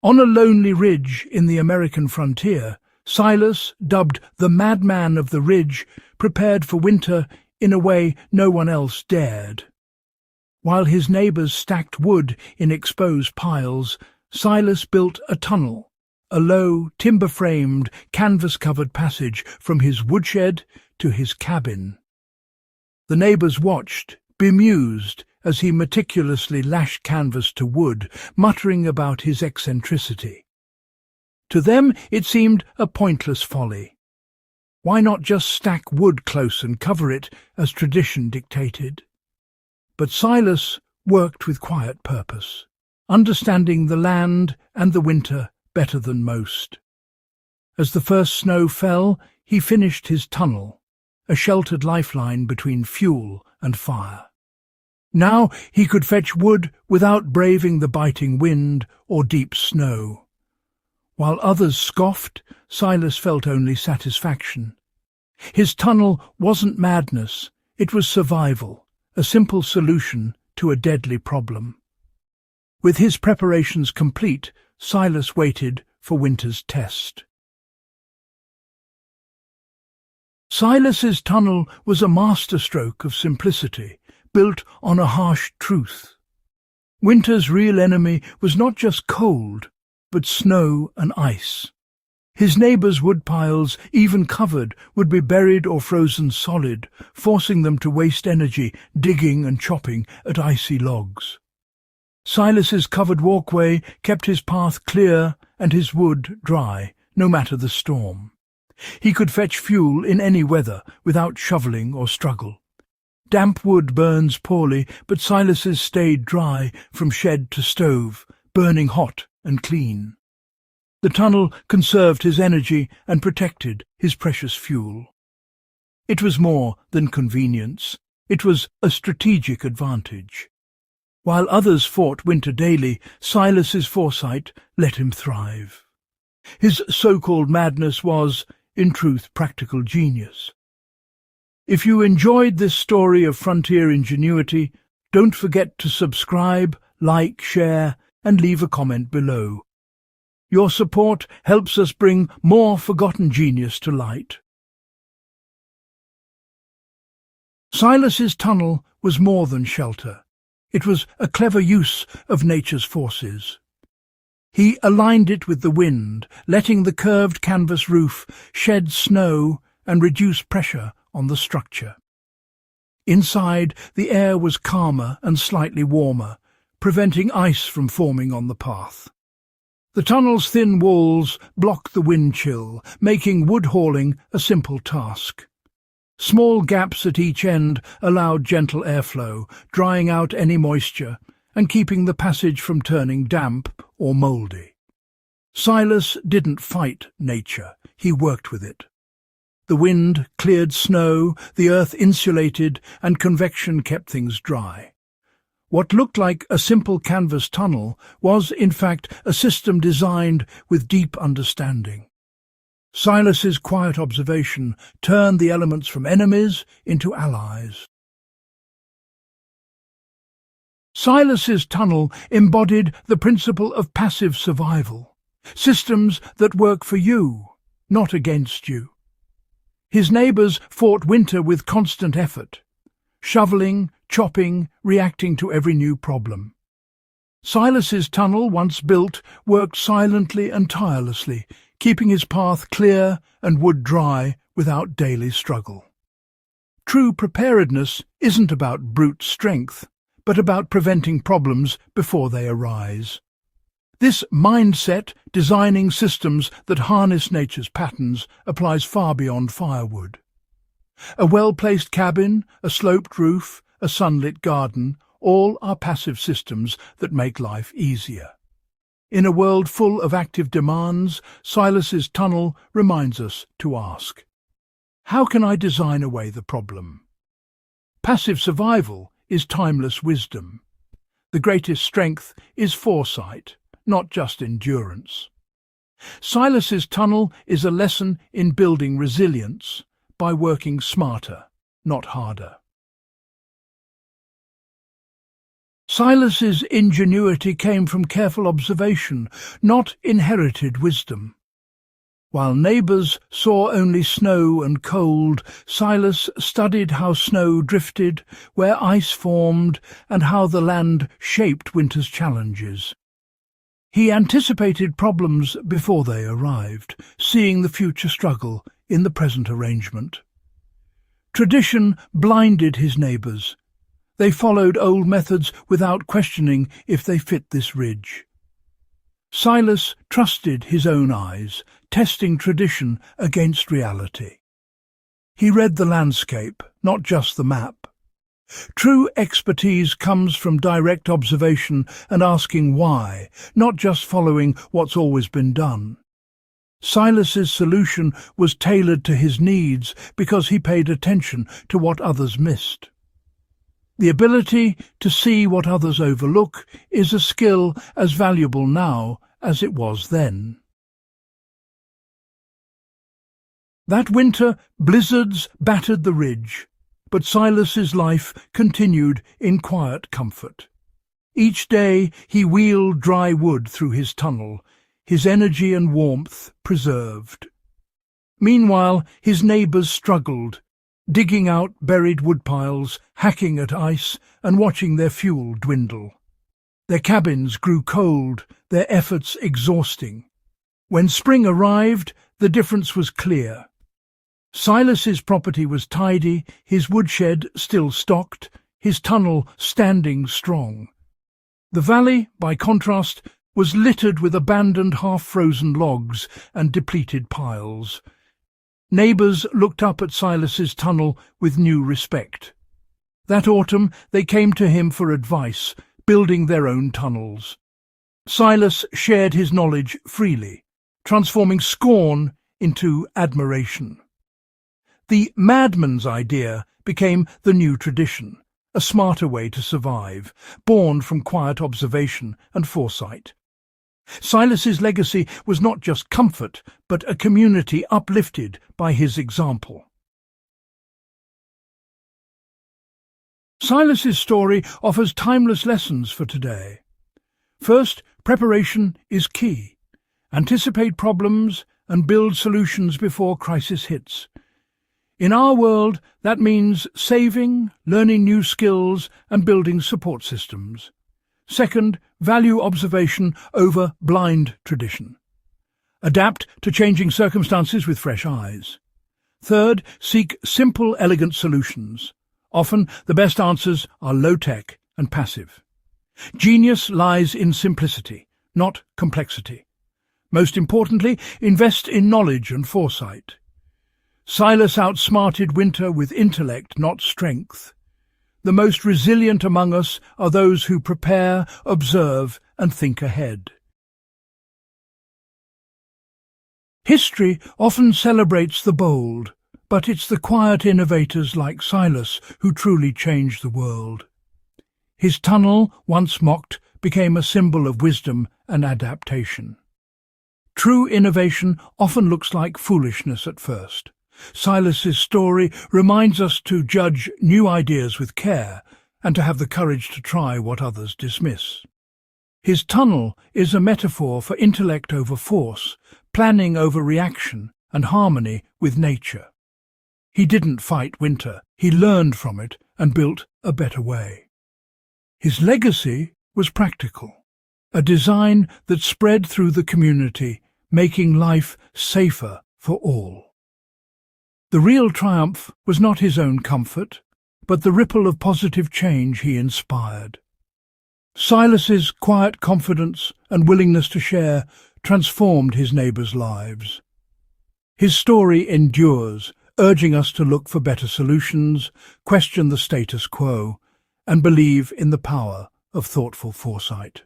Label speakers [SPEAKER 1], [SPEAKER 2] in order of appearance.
[SPEAKER 1] On a lonely ridge in the American frontier, Silas, dubbed the madman of the ridge, prepared for winter in a way no one else dared. While his neighbours stacked wood in exposed piles, Silas built a tunnel, a low, timber-framed, canvas-covered passage from his woodshed to his cabin. The neighbours watched, bemused, as he meticulously lashed canvas to wood, muttering about his eccentricity. To them it seemed a pointless folly. Why not just stack wood close and cover it, as tradition dictated? But Silas worked with quiet purpose, understanding the land and the winter better than most. As the first snow fell, he finished his tunnel, a sheltered lifeline between fuel and fire. Now he could fetch wood without braving the biting wind or deep snow. While others scoffed, Silas felt only satisfaction. His tunnel wasn't madness, it was survival, a simple solution to a deadly problem. With his preparations complete, Silas waited for winter's test. Silas's tunnel was a masterstroke of simplicity, built on a harsh truth. Winter's real enemy was not just cold, but snow and ice. His neighbours' woodpiles, even covered, would be buried or frozen solid, forcing them to waste energy digging and chopping at icy logs. Silas's covered walkway kept his path clear and his wood dry, no matter the storm. He could fetch fuel in any weather without shoveling or struggle. Damp wood burns poorly, but Silas's stayed dry from shed to stove, burning hot and clean. The tunnel conserved his energy and protected his precious fuel. It was more than convenience. It was a strategic advantage. While others fought winter daily, Silas's foresight let him thrive. His so-called madness was, in truth, practical genius. If you enjoyed this story of frontier ingenuity, don't forget to subscribe, like, share, and leave a comment below. Your support helps us bring more forgotten genius to light. Silas's tunnel was more than shelter. It was a clever use of nature's forces. He aligned it with the wind, letting the curved canvas roof shed snow and reduce pressure on the structure. Inside, the air was calmer and slightly warmer, preventing ice from forming on the path. The tunnel's thin walls blocked the wind chill, making wood hauling a simple task. Small gaps at each end allowed gentle airflow, drying out any moisture and keeping the passage from turning damp or mouldy. Silas didn't fight nature, he worked with it. The wind cleared snow, the earth insulated, and convection kept things dry. What looked like a simple canvas tunnel was, in fact, a system designed with deep understanding. Silas's quiet observation turned the elements from enemies into allies. Silas's tunnel embodied the principle of passive survival, systems that work for you, not against you. His neighbours fought winter with constant effort, shoveling, chopping, reacting to every new problem. Silas's tunnel, once built, worked silently and tirelessly, keeping his path clear and wood dry without daily struggle. True preparedness isn't about brute strength, but about preventing problems before they arise. This mindset, designing systems that harness nature's patterns, applies far beyond firewood. A well-placed cabin, a sloped roof, a sunlit garden, all are passive systems that make life easier. In a world full of active demands, Silas's tunnel reminds us to ask, how can I design away the problem? Passive survival is timeless wisdom. The greatest strength is foresight, not just endurance. Silas's tunnel is a lesson in building resilience by working smarter, not harder. Silas's ingenuity came from careful observation, not inherited wisdom. While neighbours saw only snow and cold, Silas studied how snow drifted, where ice formed, and how the land shaped winter's challenges. He anticipated problems before they arrived, seeing the future struggle in the present arrangement. Tradition blinded his neighbours. They followed old methods without questioning if they fit this ridge. Silas trusted his own eyes, testing tradition against reality. He read the landscape, not just the map. True expertise comes from direct observation and asking why, not just following what's always been done. Silas's solution was tailored to his needs because he paid attention to what others missed. The ability to see what others overlook is a skill as valuable now as it was then. That winter, blizzards battered the ridge, but Silas's life continued in quiet comfort. Each day he wheeled dry wood through his tunnel, his energy and warmth preserved. Meanwhile, his neighbours struggled, digging out buried woodpiles, hacking at ice, and watching their fuel dwindle. Their cabins grew cold, their efforts exhausting. When spring arrived, the difference was clear. Silas's property was tidy, his woodshed still stocked, his tunnel standing strong. The valley, by contrast, was littered with abandoned half-frozen logs and depleted piles. Neighbours looked up at Silas's tunnel with new respect. That autumn they came to him for advice, building their own tunnels. Silas shared his knowledge freely, transforming scorn into admiration. The madman's idea became the new tradition, a smarter way to survive, born from quiet observation and foresight. Silas's legacy was not just comfort, but a community uplifted by his example. Silas's story offers timeless lessons for today. First, preparation is key. Anticipate problems and build solutions before crisis hits. In our world, that means saving, learning new skills, and building support systems. Second, value observation over blind tradition. Adapt to changing circumstances with fresh eyes. Third, seek simple, elegant solutions. Often, the best answers are low-tech and passive. Genius lies in simplicity, not complexity. Most importantly, invest in knowledge and foresight. Silas outsmarted winter with intellect, not strength. The most resilient among us are those who prepare, observe, and think ahead. History often celebrates the bold, but it's the quiet innovators like Silas who truly changed the world. His tunnel, once mocked, became a symbol of wisdom and adaptation. True innovation often looks like foolishness at first. Silas's story reminds us to judge new ideas with care and to have the courage to try what others dismiss. His tunnel is a metaphor for intellect over force, planning over reaction, and harmony with nature. He didn't fight winter, he learned from it and built a better way. His legacy was practical, a design that spread through the community, making life safer for all. The real triumph was not his own comfort, but the ripple of positive change he inspired. Silas's quiet confidence and willingness to share transformed his neighbours' lives. His story endures, urging us to look for better solutions, question the status quo, and believe in the power of thoughtful foresight.